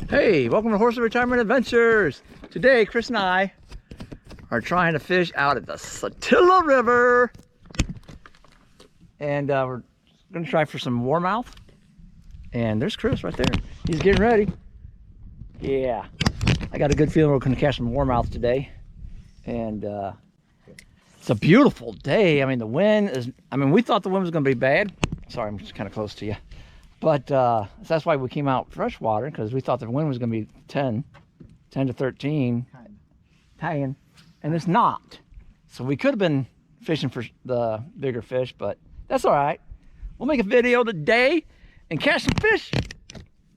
Hey, welcome to Horse of Retirement Adventures. Today, Chris and I are trying to fish out at the Satilla River. And we're going to try for some warmouth. And there's Chris right there. He's getting ready. Yeah, I got a good feeling we're going to catch some warmouth today. And it's a beautiful day. I mean, the wind is, we thought the wind was going to be bad. Sorry, I'm just kind of close to you. But that's why we came out freshwater, because we thought the wind was going to be 10 to 13, and it's not. So we could have been fishing for the bigger fish, but that's all right. We'll make a video today and catch some fish.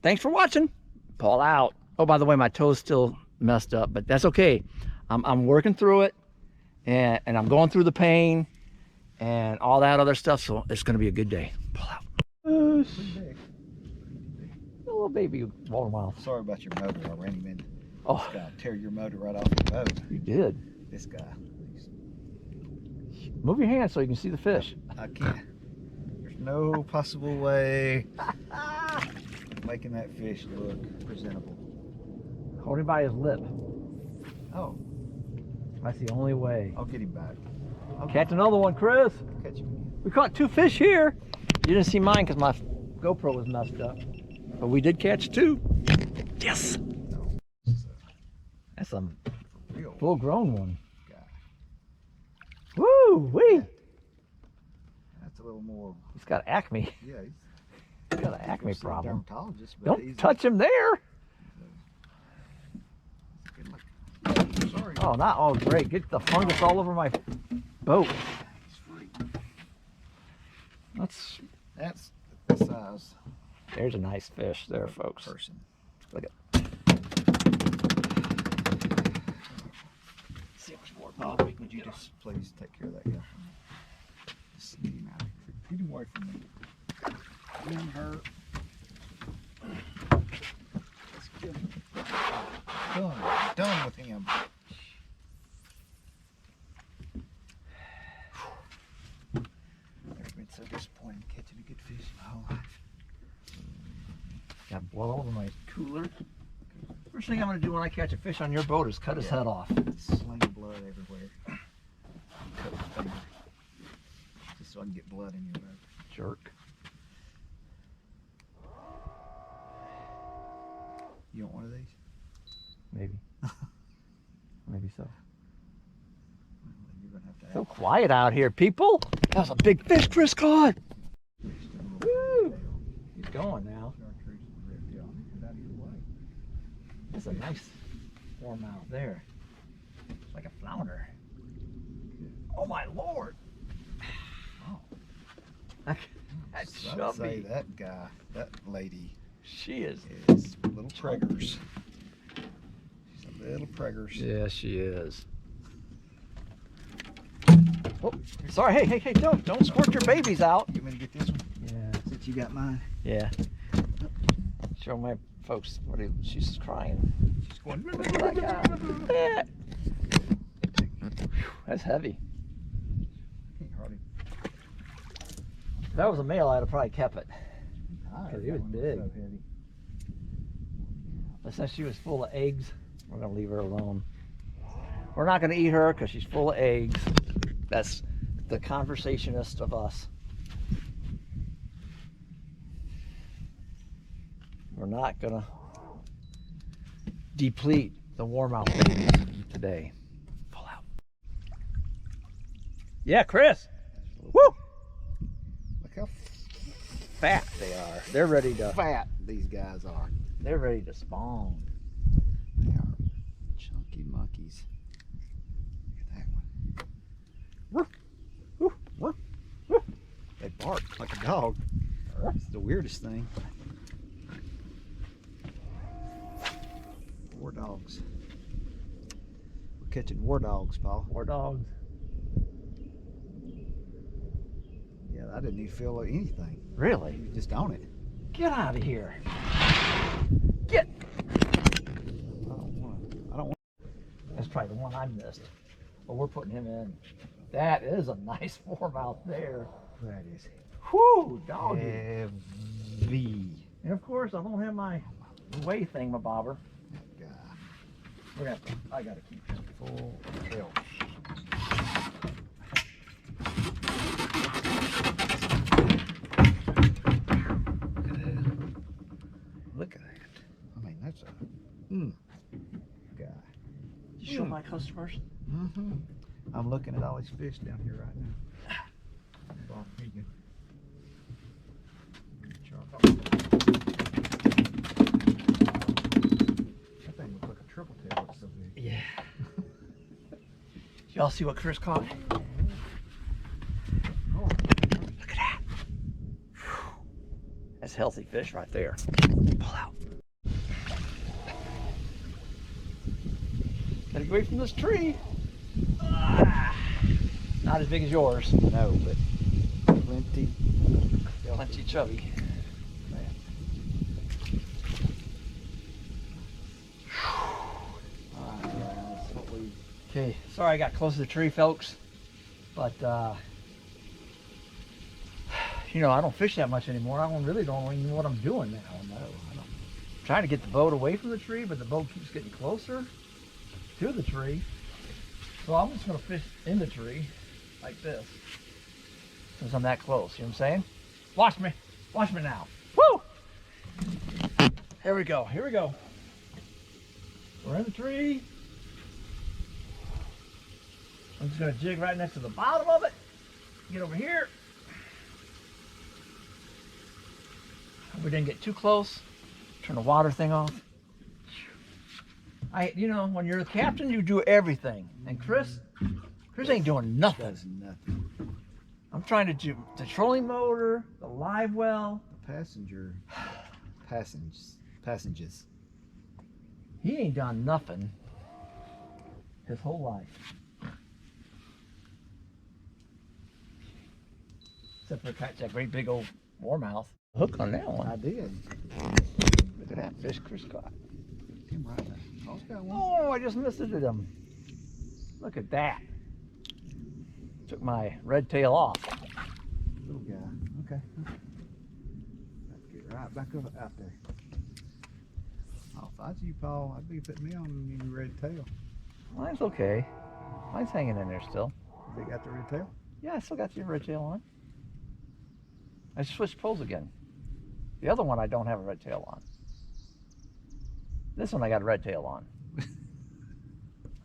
Thanks for watching. Paul out. Oh, by the way, my toe's still messed up, but that's okay. I'm working through it, and I'm going through the pain and all that other stuff, so it's going to be a good day. Paul out. A little baby warmouth. Sorry about your motor. I ran him in. Oh, This guy tear your motor right off your boat. you did. This guy. Move your hand so you can see the fish. I can't. There's no possible way of making that fish look presentable. Hold him by his lip. Oh, That's the only way. I'll get him back. Catch another one, Chris. Catch him. We caught 2 fish here. You didn't see mine because my GoPro was messed up. But we did catch 2. Yes. No, That's a real full-grown one. guy. Woo wee. That's a little more. He's got acme. Yeah, He's got an acme he's a problem. dermatologist, but Don't he's touch him there. good looking. Sorry. Oh, not all great. Get the fungus all over my boat. He's free. That's That's the size There's a nice fish there, folks. person. Look at. See how much more. Oh, would you just please take care of that guy for me? Just get him out of here. Get him away from me. Get him hurt. Let's kill him. Done with him. Never been so disappointed catching a good fish in my whole life. Got blood all over my cooler. First thing I'm going to do when I catch a fish on your boat is cut his head off. Sling blood everywhere. Cut my finger. Just so I can get blood in your boat. Jerk. You want one of these? Maybe. Maybe so. You're gonna have to So quiet out here, people. That was a big fish Chris caught. Woo! He's going now. That's a nice warmouth there. It's like a flounder. Oh my lord! Oh. That's I'd say chubby. that guy, that lady, She is. little preggers. She's a little preggers. Yeah, she is. Oh, sorry. Hey! Don't squirt your babies out. You want me to get this one? Yeah. Since you got mine. Yeah. Show my folks what she's crying. She's going. Yeah. That's heavy. Can't hardly. If that was a male, I'd have probably kept it. Because he was big. So heavy. But since she was full of eggs, we're gonna leave her alone. We're not gonna eat her because she's full of eggs. That's the conversationist of us. We're not gonna deplete the warmouth babies today. Pull out. Yeah, Chris. Woo! Look how Fat they are. They're ready to. fat these guys are. They're ready to spawn. They are chunky monkeys. Look at that one. Woo, woo, woo. They bark like a dog. It's the weirdest thing. War dogs. We're catching war dogs, Paul. War dogs. Yeah, I didn't even feel anything. Really? You just on it. Get out of here. Get. I don't want. That's probably the one I missed. But we're putting him in. That is a nice warmouth there. That is Whoo, doggy. heavy. And of course, I don't have my weigh thing, my bobber. God. We're gonna have to, I gotta keep this full of fish. Look at that. I mean, that's a. God. You show my customers. Mm-hmm. I'm looking at all these fish down here right now. Bob, here you go. That thing looks like a triple tail. It's so big. Yeah. Y'all see what Chris caught? Oh, Look at that. That's healthy fish right there. Pull out. Gotta get away from this tree. Not as big as yours. no, but plenty. Plenty chubby. Okay, sorry I got close to the tree, folks, but you know, I don't fish that much anymore. I really don't even know what I'm doing now. No, I'm trying to get the boat away from the tree, but the boat keeps getting closer to the tree. So I'm just gonna fish in the tree like this, since I'm that close. You know what I'm saying? Watch me now. Woo! Here we go. Here we go. We're in the tree. I'm just gonna jig right next to the bottom of it. Get over here. We didn't get too close. Turn the water thing off. You know, when you're the captain, you do everything. And Chris ain't doing nothing. Does nothing. I'm trying to do the trolling motor, the live well. The passengers. He ain't done nothing his whole life. Except for catch that great big old warmouth. Hook on that one. I did. Look at that fish Chris caught. Came right there. Oh, it's got one. Oh, I just missed it at him. Look at that. Took my red tail off. Little guy. Okay. Let's get right back up out there. Oh, if I was you, Paul, I'd be putting me on your red tail. Mine's okay. Mine's hanging in there still. They got the red tail? Yeah, I still got the red tail on. I switched poles again. The other one I don't have a red tail on. This one I got a red tail on.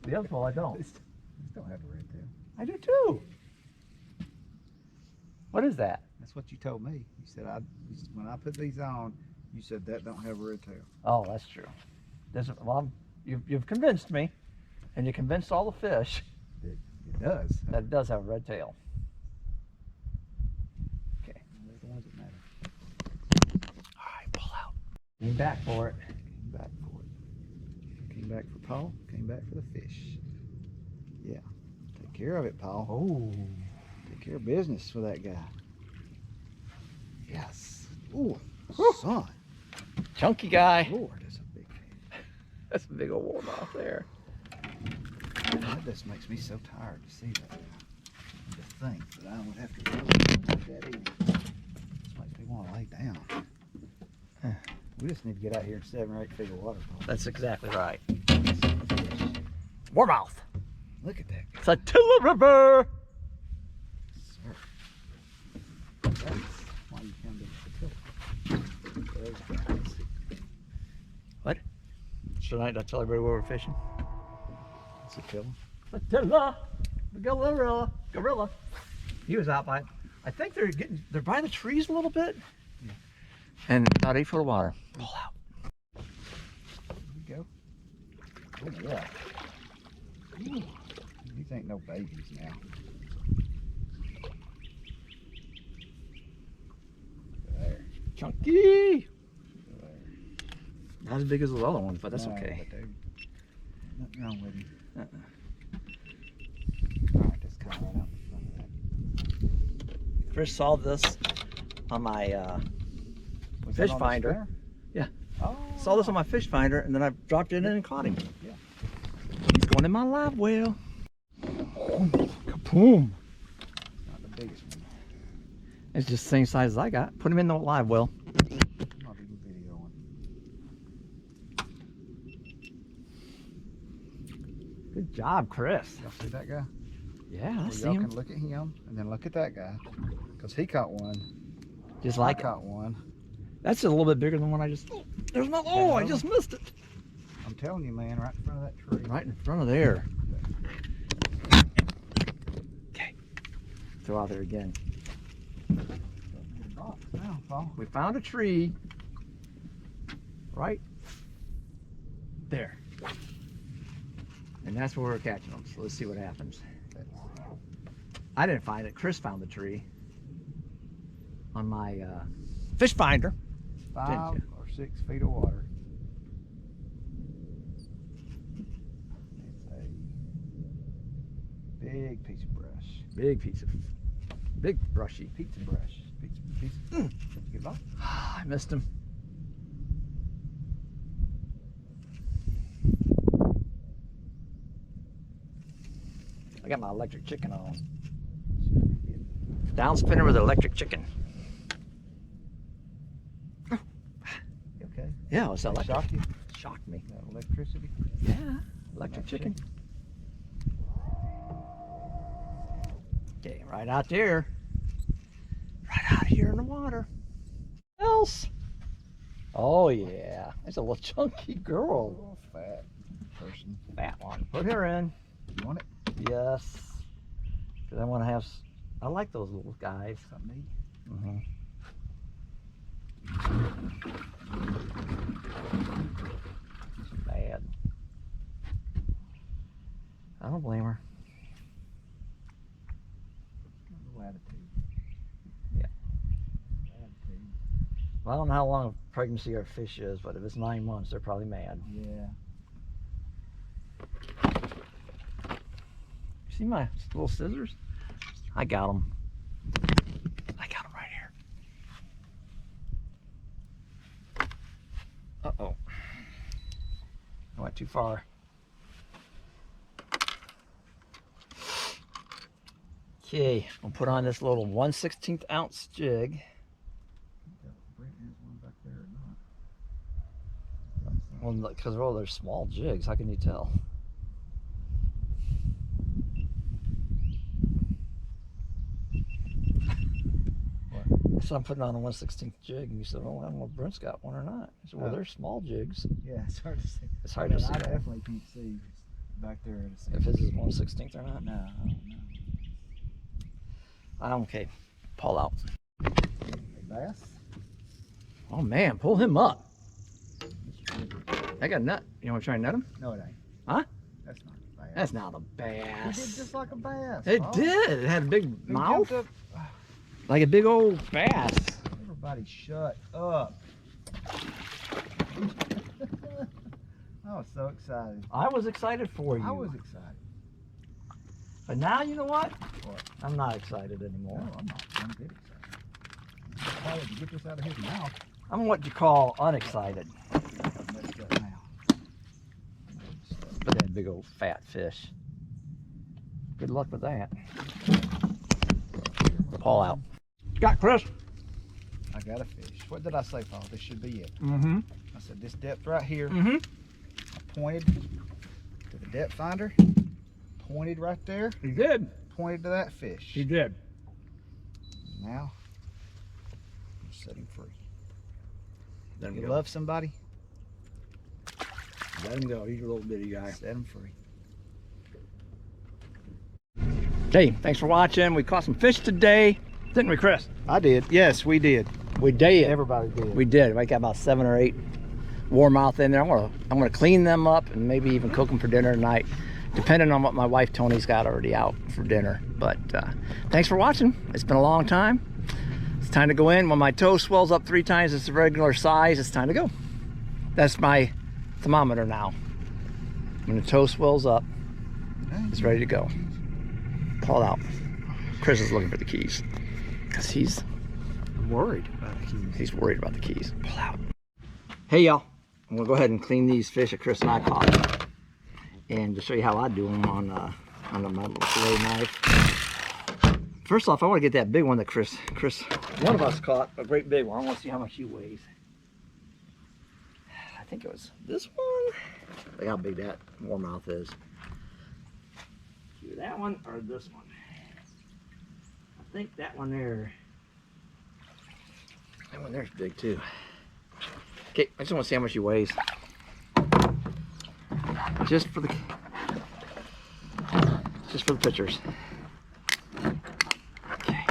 The other pole I don't. They still have a red tail. I do too. What is that? That's what you told me. You said when I put these on, you said that don't have a red tail. Oh, that's true. Well, you've convinced me, and you convinced all the fish It does. that it does have a red tail. Okay. They're the ones that matter. All right, pull out. Came back for it. Came back for it. Came back for Paul. Came back for the fish. Yeah. Take care of it, Paul. Oh. Take care of business for that guy. Yes. Ooh, son. Chunky guy. Lord, that's a big fish. That's a big old warmouth there. That just makes me so tired to see that. To think that I would have to really like that either. Just makes me want to lay down. We just need to get out here in 7 or 8 feet of water, Paul. That's exactly right. Warmouth. Look at that guy. Satilla River. Sir. That's why you come to Satilla. Those guys. What? Tonight I tell everybody where we're fishing. Satilla. Satilla. The gorilla. He was out by, I think they're by the trees a little bit. Yeah. And about 8 foot of water. Pull out. There we go. Oh, yeah. Ooh. These ain't no babies now. There. Chunky. There. Not as big as those other ones, but that's No, okay. but nothing wrong with him. Uh-uh. All right, just cut right out the front of that. Chris saw this on my Was fish that on the finder. spinner? Yeah. Oh. Saw this on my fish finder, and then I dropped it in and caught him. Yeah. He's going in my live well. Kaboom. Not the biggest one. It's just the same size as I got. Put him in the live well. Not even big. Good job, Chris. Y'all see that guy? Yeah, I Well, see y'all him. can look at him and then look at that guy, because he caught one. Just like I caught one. That's a little bit bigger than what I just. There's no. Oh, I just missed it. I'm telling you, man, right in front of that tree. Right in front of there. Okay. Throw out there again. Now, Paul. We found a tree. Right there. And that's where we're catching them. So let's see what happens. I didn't find it. Chris found the tree on my fish finder. 5 or 6 feet of water. It's a big piece of brush. Big brushy. Pizza brush. Pizza. Good luck. I missed him. I got my electric chicken on. Down spinner with electric chicken. Okay. Yeah, it was That electric. shocked you? Shocked me. That electricity? Yeah, electric chicken. Okay, right out there. Right out here in the water. Else. Oh yeah, it's a little chunky girl. Oh, fat person. Fat one. Put her in. You want it? Yes. Because I want to have. I like those little guys. Something to eat. Mm-hmm. Bad. I don't blame her. Latitude. Yeah. Latitude. Well, I don't know how long a pregnancy our fish is, but if it's 9 months, they're probably mad. Yeah. See my little scissors? I got them. I got them right here. Uh-oh. I went too far. Okay, I'll put on this little 1/16 ounce jig. Brent has one back there or not. Well, because they're small jigs, how can you tell? So I'm putting on a 1/16 jig, and you said, "Oh, I don't know if Brent's got one or not." I said, "Well, they're small jigs. Yeah, it's hard to see. It's hard to see. I definitely can't see back there to see If this is 1/16 or not." No, I don't know. Okay, pull out. Hey, bass? Oh man, pull him up. I got a nut. You want to try and nut him? No, it ain't. Huh? That's not a bass. That's not a It bass. did just like a bass. It Paul. did. It had a big It mouth, jumped like a big old bass. up. Everybody shut up. I was so excited. I was excited for you. I was excited. But now you know what? What? I'm not excited anymore. No, I'm not. I'm good excited. I'm excited to get this out of his mouth. I'm what you call unexcited. I messed up now. But that big old fat fish. Good luck with that. Paul out. Got Chris. I got a fish. What did I say, Paul? This should be it. Mm-hmm. I said this depth right here. Mm-hmm. I pointed to the depth finder. Pointed right there. He did. Pointed to that fish. He did. Now, I'm set him free. Let him You go. love somebody? Let him go. He's a little bitty guy. Set him free. Hey, thanks for watching. We caught some fish today, didn't we, Chris? I did. Yes, we did. We did. Everybody did. We did. We got about 7 or 8 warmouth in there. I'm gonna clean them up and maybe even cook them for dinner tonight, depending on what my wife Tony's got already out for dinner. But thanks for watching. It's been a long time. It's time to go in. When my toe swells up 3 times its regular size, it's time to go. That's my thermometer now. When the toe swells up, it's ready to go. Pull out. Chris is looking for the keys because he's Worried about the keys. He's worried about the keys. Pull out. Hey y'all, I'm gonna go ahead and clean these fish that Chris and I caught, and to show you how I do them on my little fillet knife. First off, I want to get that big one that Chris, one of us caught, a great big one. I want to see how much he weighs. I think it was this one. Look how big that warmouth is. Do that one or this one. I think that one there. That one there's big too. Okay, I just want to see how much he weighs. Just for the pictures. Okay.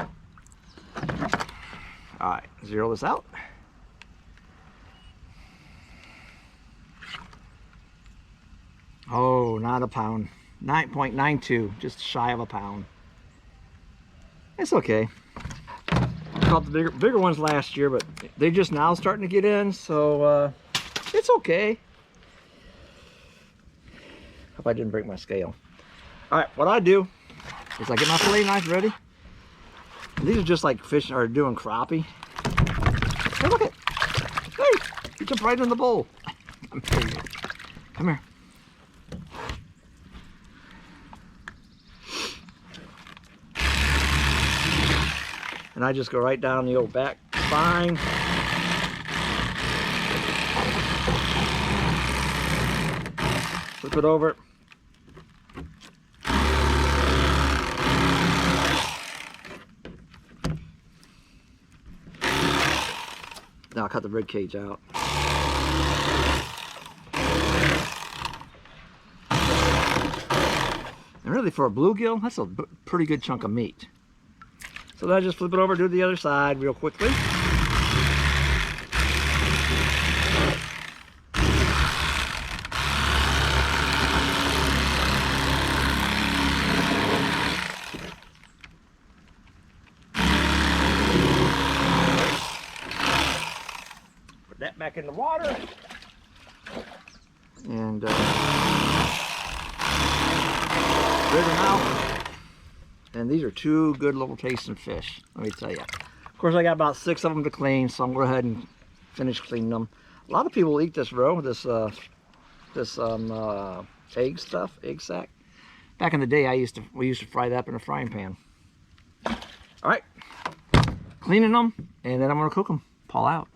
All right, zero this out. Oh, not a pound. 9.92, just shy of a pound. It's okay. Caught the bigger ones last year, but they're just now starting to get in, so it's okay. Hope I didn't break my scale. All right, what I do is I get my fillet knife ready. And these are just like fish are doing crappie. Hey, look it. Hey, you jumped right in the bowl. Come here. Come here. And I just go right down the old back spine. Flip it over. Now I'll cut the rib cage out. And really for a bluegill, that's a pretty good chunk of meat. So then I just flip it over, do the other side real quickly. Put that back in the water. And rid them out. And these are two good little tasting fish, let me tell you. Of course, I got about 6 of them to clean, so I'm going to go ahead and finish cleaning them. A lot of people eat this roe, this egg stuff, egg sack. Back in the day, we used to fry that up in a frying pan. All right, cleaning them, and then I'm going to cook them. Paul out.